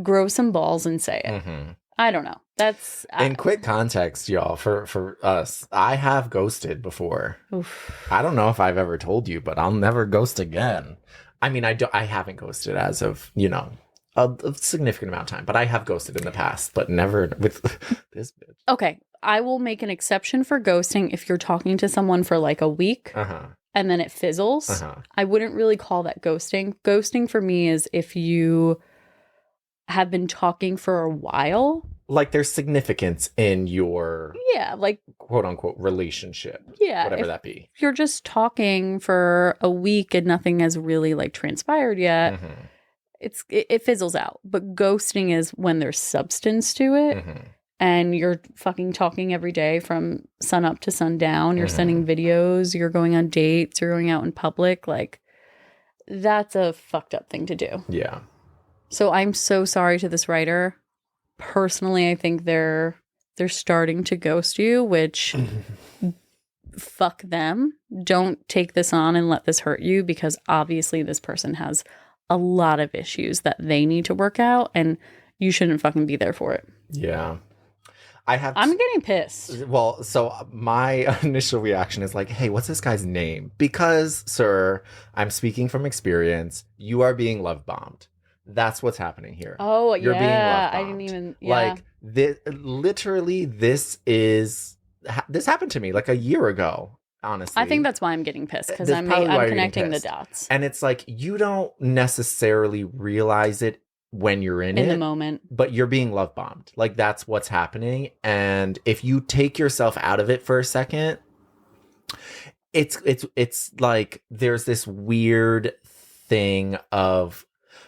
grow some balls and say it. I don't know. That's in quick context, y'all, for us, I have ghosted before. Oof. I don't know if I've ever told you, but I'll never ghost again. I mean, I haven't ghosted as of, you know, a significant amount of time, but I have ghosted in the past, but never with this bitch. Okay, I will make an exception for ghosting if you're talking to someone for like a week and then it fizzles. I wouldn't really call that ghosting. Ghosting for me is if you have been talking for a while. Like there's significance in your like quote unquote relationship. Whatever that be. If you're just talking for a week and nothing has really like transpired yet. It fizzles out. But ghosting is when there's substance to it and you're fucking talking every day from sun up to sundown. You're sending videos, you're going on dates, you're going out in public. Like, that's a fucked up thing to do. Yeah. So I'm so sorry to this writer. Personally, I think they're starting to ghost you, which fuck them. Don't take this on and let this hurt you, because obviously this person has a lot of issues that they need to work out, and you shouldn't fucking be there for it. Yeah. I'm getting pissed. Well, so my initial reaction is like, hey, what's this guy's name? Because, sir, I'm speaking from experience. You are being love bombed. That's what's happening here. Oh, You're being love bombed. I didn't even, Like, literally, this happened to me like a year ago. Honestly, I think that's why I'm getting pissed, because I'm connecting the dots. And it's like, you don't necessarily realize it when you're in the moment, but you're being love bombed. Like, that's what's happening. And if you take yourself out of it for a second, it's like there's this weird thing of,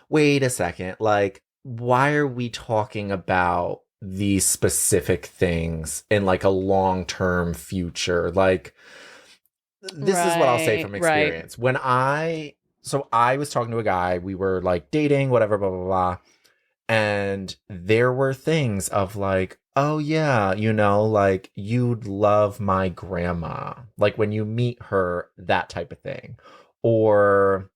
wait a second, like, why are we talking about these specific things in like a long-term future? Like, this is what I'll say from experience. When I was talking to a guy, we were like dating, whatever, blah, blah, blah. And there were things of like, oh yeah, you know, like, you'd love my grandma. Like, when you meet her, that type of thing. Or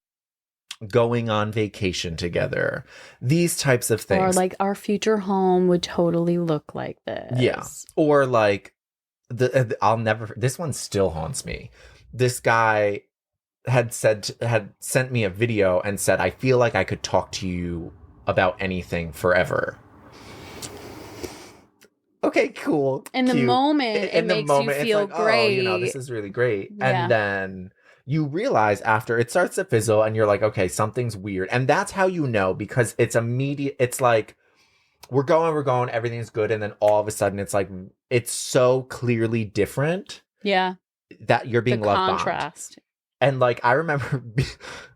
going on vacation together. These types of things. Or like, our future home would totally look like this. Yeah. Or like, this one still haunts me. This guy had sent me a video and said, I feel like I could talk to you about anything forever. Okay, cool. In the moment, it makes you feel like, great. Oh, you know, this is really great. Yeah. And then you realize after it starts to fizzle and you're like, okay, something's weird. And that's how you know, because it's immediate. It's like, we're going, everything's good. And then all of a sudden it's like, it's so clearly different. Yeah. That you're being love bombed. Contrast. And like, I remember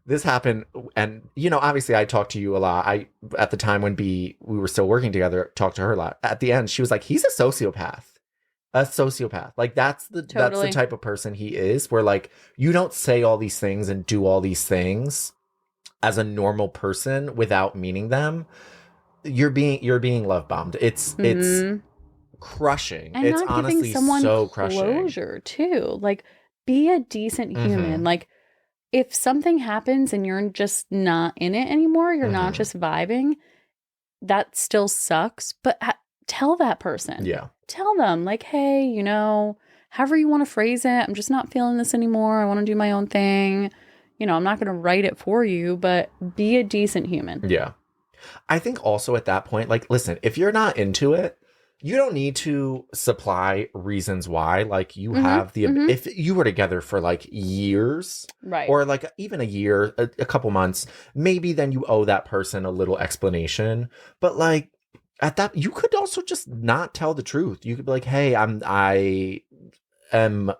this happened, and you know, obviously I talked to you a lot. At the time when we were still working together, talked to her a lot. At the end, she was like, he's a sociopath. Like, that's the type of person he is, where like, you don't say all these things and do all these things as a normal person without meaning them. You're being love bombed. It's crushing. And it's not honestly giving someone so crushing. Closure too. Like, be a decent human. Like, if something happens and you're just not in it anymore, you're not just vibing, that still sucks. But tell that person. Yeah. tell them like, hey, you know, however you want to phrase it, I'm just not feeling this anymore. I want to do my own thing. You know, I'm not going to write it for you, but be a decent human. Yeah. I think also at that point, like, listen, if you're not into it, you don't need to supply reasons why. Like, you have the, if you were together for like years, right, or like even a year, a couple months, maybe then you owe that person a little explanation. But like at that, you could also just not tell the truth. You could be like, hey, I am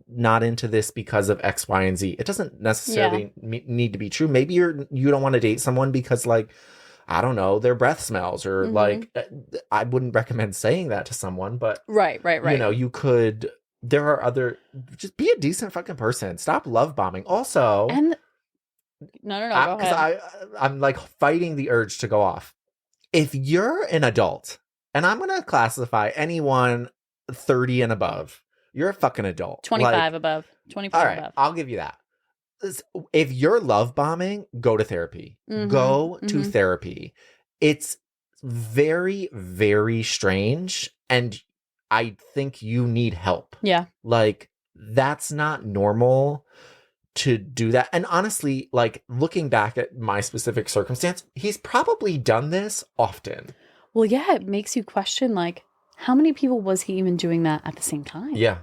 not into this because of X, Y, and Z. It doesn't necessarily need to be true. Maybe you don't want to date someone because like, I don't know, their breath smells, or like, I wouldn't recommend saying that to someone, but right. You know, you could, there are other, just be a decent fucking person. Stop love bombing. Also, and no, go ahead. I'm like fighting the urge to go off. If you're an adult, and I'm going to classify anyone 30 and above, you're a fucking adult. 25 above. 25 all right, above. I'll give you that. If you're love bombing, go to therapy. Go to therapy. It's very, very strange. And I think you need help. Yeah. Like, that's not normal to do that. And honestly, like, looking back at my specific circumstance, he's probably done this often. Well, yeah, it makes you question, like, how many people was he even doing that at the same time? Yeah.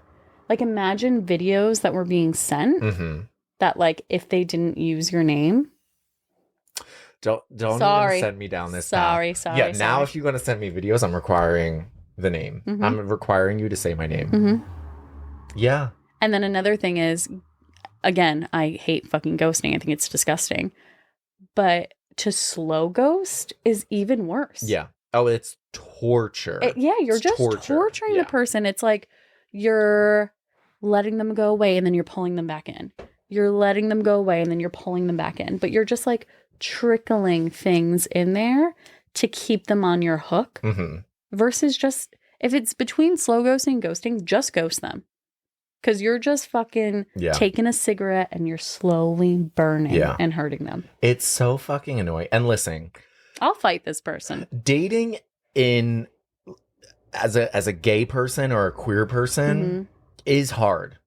Like, imagine videos that were being sent. That, like, if they didn't use your name. Don't even send me down this path. Sorry. Yeah, now if you're going to send me videos, I'm requiring the name. I'm requiring you to say my name. Yeah. And then another thing is, again, I hate fucking ghosting. I think it's disgusting. But to slow ghost is even worse. Yeah. Oh, it's torture. You're just torturing the person. It's like you're letting them go away and then you're pulling them back in. You're letting them go away and then you're pulling them back in. But you're just like trickling things in there to keep them on your hook. Versus just, if it's between slow ghosting and ghosting, just ghost them. Because you're just fucking taking a cigarette and you're slowly burning and hurting them. It's so fucking annoying. And listen, I'll fight this person. Dating in as a gay person or a queer person is hard.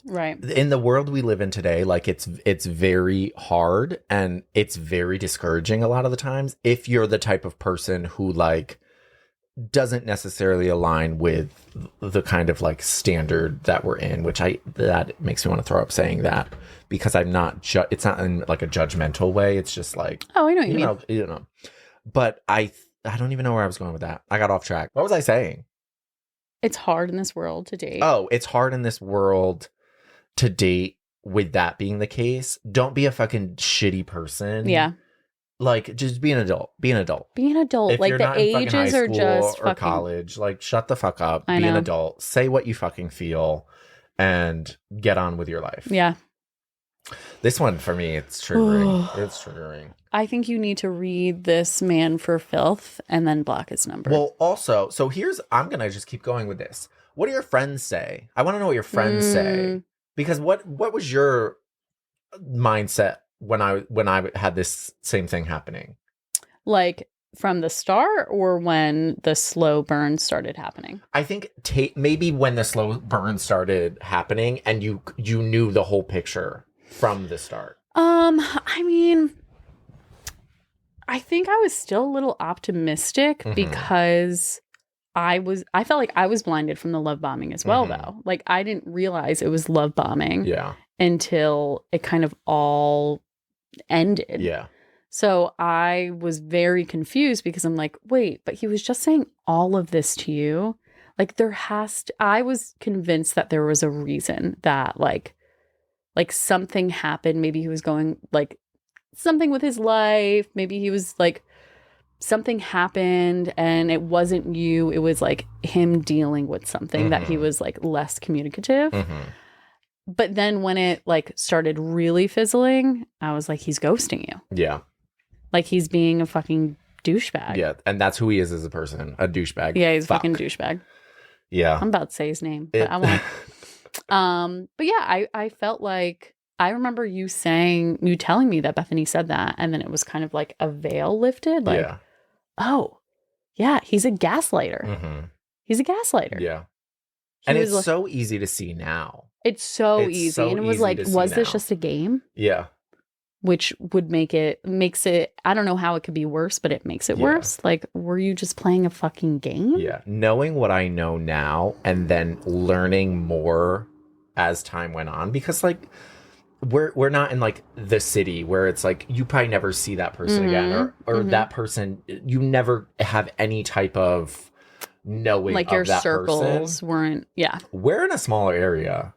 Right. In the world we live in today, like it's very hard and it's very discouraging a lot of the times if you're the type of person who like doesn't necessarily align with the kind of like standard that we're in, which that makes me want to throw up saying that, because I'm not it's not in like a judgmental way. It's just like, oh, I know what you mean. You know. But I don't even know where I was going with that. I got off track. What was I saying? It's hard in this world to date. Oh, it's hard in this world to date with that being the case. Don't be a fucking shitty person. Yeah. Like, just be an adult. Be an adult. Be an adult. If like, you're the not in fucking ages high are school just or fucking college. Like, shut the fuck up. Be an adult. Say what you fucking feel and get on with your life. Yeah. This one, for me, it's triggering. It's triggering. I think you need to read this man for filth and then block his number. Well, also, so I'm going to just keep going with this. What do your friends say? I want to know what your friends say. Because what was your mindset when I had this same thing happening? Like, from the start or when the slow burn started happening? I think maybe when the slow burn started happening and you knew the whole picture from the start. I mean, I think I was still a little optimistic because I felt like I was blinded from the love bombing as well, though. Like, I didn't realize it was love bombing until it kind of all ended. Yeah. So I was very confused because I'm like, wait, but he was just saying all of this to you? Like, I was convinced that there was a reason that like something happened. Maybe he was going like something with his life. Maybe he was like, something happened and it wasn't you. It was like him dealing with something that he was like less communicative. But then when it like started really fizzling, I was like, he's ghosting you. Yeah. Like, he's being a fucking douchebag. Yeah. And that's who he is as a person. A douchebag. Yeah, he's a fucking douchebag. Yeah. I'm about to say his name, but I won't. But yeah, I felt like, I remember you telling me that Bethany said that, and then it was kind of like a veil lifted. Like, oh, yeah, he's a gaslighter. He's a gaslighter. Yeah. And it's so easy to see now. It's so easy. So and it was like, was this just a game? Yeah. Which would makes it, I don't know how it could be worse, but it makes it worse. Like, were you just playing a fucking game? Yeah. Knowing what I know now and then learning more as time went on, because like we're not in like the city where it's like you probably never see that person again, or that person, you never have any type of knowing like of your that circles person. Weren't. Yeah, we're in a smaller area.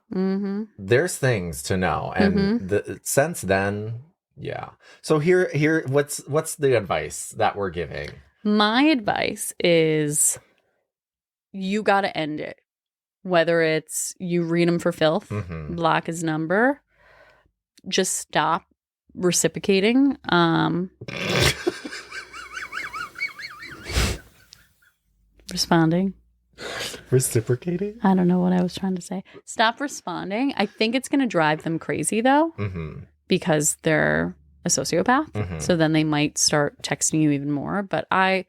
There's things to know, and since then, yeah. So here, what's the advice that we're giving? My advice is you got to end it. Whether it's you read him for filth, block his number, just stop reciprocating. Responding. Reciprocating? I don't know what I was trying to say. Stop responding. I think it's going to drive them crazy, though, because they're a sociopath. So then they might start texting you even more. But I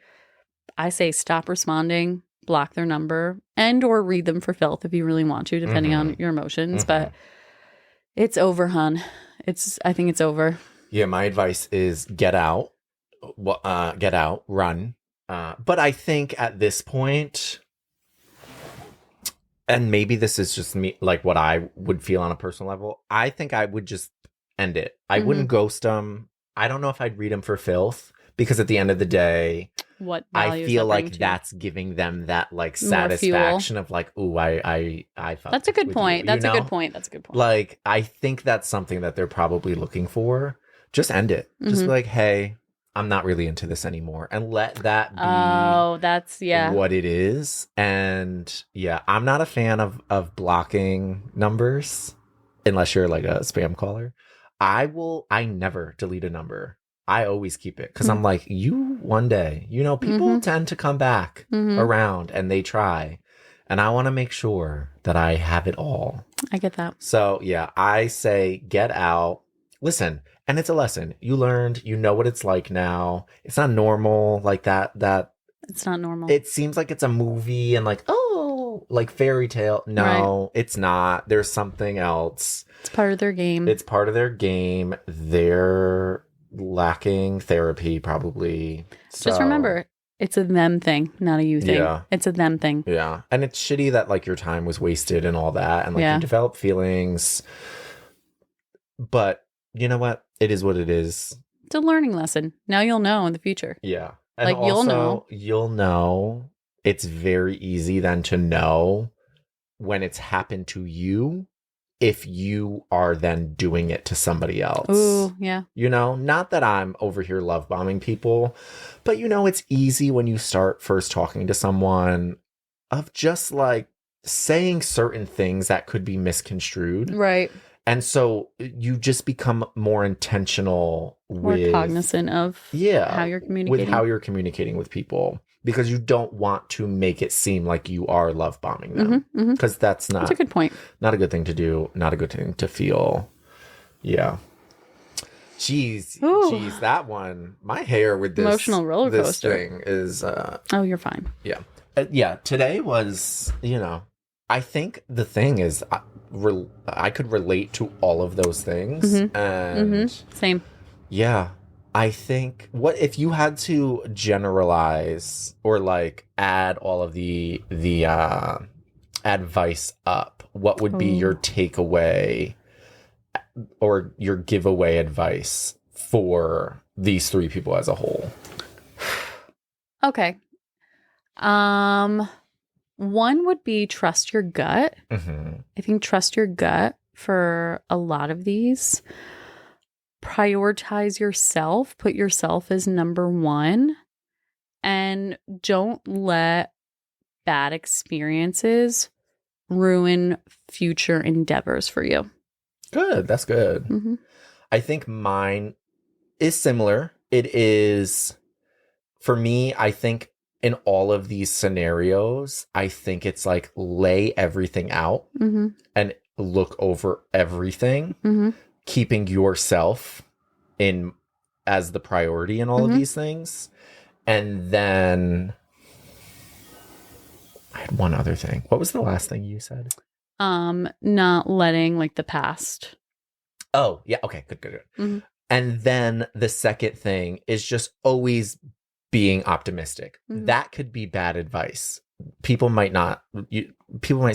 say stop responding, block their number, and or read them for filth if you really want to, depending on your emotions. But it's over, hun. I think it's over. Yeah, my advice is get out, run. But I think at this point, and maybe this is just me, like what I would feel on a personal level, I think I would just end it. I wouldn't ghost them. I don't know if I'd read them for filth, because at the end of the day, I feel like that's giving them that like satisfaction of like, ooh, I felt that's a good point. That's a good point. That's a good point. Like, I think that's something that they're probably looking for. Just end it. Just be like, hey, I'm not really into this anymore, and let that be. Oh, that's what it is. And yeah, I'm not a fan of blocking numbers unless you're like a spam caller. I never delete a number. I always keep it, because I'm like, one day, people tend to come back around, and they try, and I want to make sure that I have it all. I get that. So yeah, I say get out. Listen, and it's a lesson you learned. You know what it's like now. It's not normal like that. It's not normal. It seems like it's a movie and like, oh, like fairy tale. No, It's not. There's something else. It's part of their game. They're lacking therapy, probably. Just remember, it's a them thing, not a you thing. Yeah. It's a them thing. Yeah. And it's shitty that like your time was wasted and all that, and like you develop feelings. But you know what? It is what it is. It's a learning lesson. Now you'll know in the future. Yeah. And like you'll know. It's very easy then to know when it's happened to you, if you are then doing it to somebody else. Ooh, yeah. Not that I'm over here love bombing people, but it's easy when you start first talking to someone of just like saying certain things that could be misconstrued. Right. And so you just become more intentional more cognizant of how you're communicating with people, because you don't want to make it seem like you are love bombing them, because that's a good point. Not a good thing to do. Not a good thing to feel. Yeah. Jeez, that one. My hair with this emotional roller coaster thing is. Oh, you're fine. Yeah, yeah. Today was, I think the thing is, I could relate to all of those things, and same. Yeah, I think what if you had to generalize or like add all of the advice up, what would be your takeaway or your giveaway advice for these three people as a whole? Okay. One would be trust your gut. I think trust your gut for a lot of these. Prioritize yourself. Put yourself as number one. And don't let bad experiences ruin future endeavors for you. Good. That's good. I think mine is similar. It is, for me, I think in all of these scenarios, I think it's like lay everything out and look over everything, keeping yourself in as the priority in all of these things. And then I had one other thing. What was the last thing you said? Not letting like the past. Oh, yeah. Okay. Good. Mm-hmm. And then the second thing is just always being optimistic. Mm-hmm. That could be bad advice. People might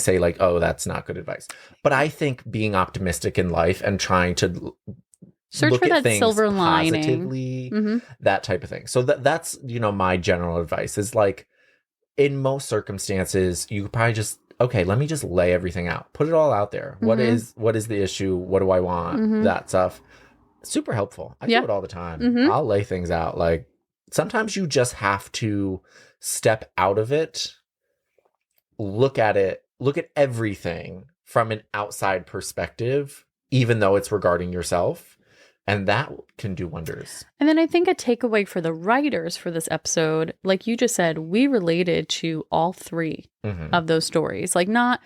say like, oh, that's not good advice. But I think being optimistic in life and trying to search look for at that things silver lining, positively, that type of thing. So that's, my general advice is like, in most circumstances, you could probably just, okay, let me just lay everything out. Put it all out there. What is the issue? What do I want? That stuff. Super helpful. I do it all the time. I'll lay things out. Like, sometimes you just have to step out of it, look at everything from an outside perspective, even though it's regarding yourself. And that can do wonders. And then I think a takeaway for the writers for this episode, like you just said, we related to all three of those stories. Like not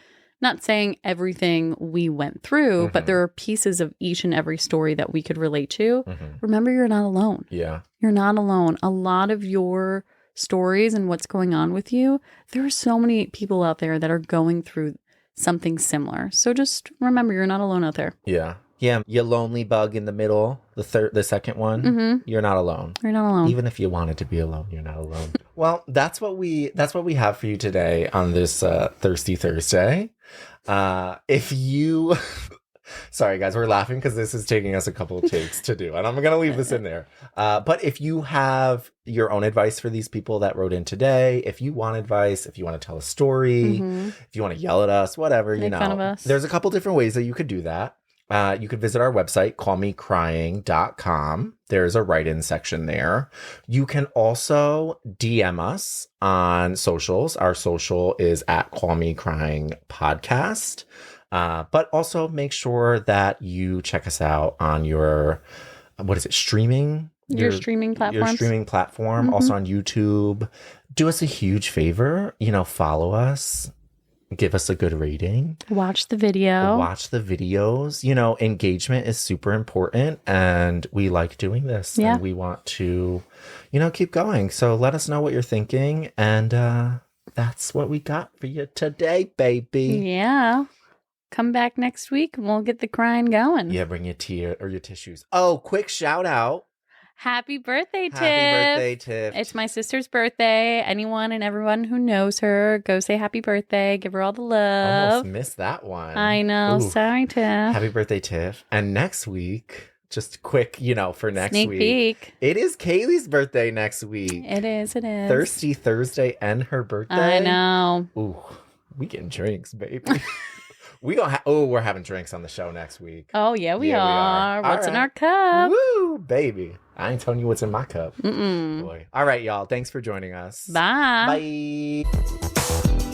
saying everything we went through, but there are pieces of each and every story that we could relate to. Remember, you're not alone. Yeah. You're not alone. A lot of your stories and what's going on with you, there are so many people out there that are going through something similar. So just remember, you're not alone out there. Yeah. Yeah, you lonely bug in the middle, the second one, you're not alone. You're not alone. Even if you wanted to be alone, you're not alone. Well, that's what we have for you today on this Thirsty Thursday. If you sorry guys, we're laughing because this is taking us a couple of takes to do, and I'm gonna leave this in there. But if you have your own advice for these people that wrote in today, if you want advice, if you want to tell a story, if you want to yell at us, whatever, Make fun of us. There's a couple different ways that you could do that. You could visit our website, callmecrying.com. There's a write-in section there. You can also DM us on socials. Our social is at Call Me Crying Podcast. But also make sure that you check us out on your, streaming? Your streaming platforms. Your streaming platform. Also on YouTube. Do us a huge favor. Follow us. Give us a good rating. Watch the video. Watch the videos. Engagement is super important, and we like doing this. Yeah. And we want to, keep going. So let us know what you're thinking. And that's what we got for you today, baby. Yeah. Come back next week and we'll get the crying going. Yeah, bring your tea or your tissues. Oh, quick shout out. Happy birthday, Tiff. Happy birthday, Tiff. It's my sister's birthday. Anyone and everyone who knows her, go say happy birthday. Give her all the love. Almost missed that one. I know. Ooh. Sorry, Tiff. Happy birthday, Tiff. And next week, just quick, for next Sneak week. Peek. It is Kayleigh's birthday next week. It is. Thirsty Thursday and her birthday. I know. Ooh, we getting drinks, baby. We're having drinks on the show next week. Oh, yeah, we are. What's in our cup? Woo, baby. I ain't telling you what's in my cup. Boy. All right, y'all. Thanks for joining us. Bye. Bye.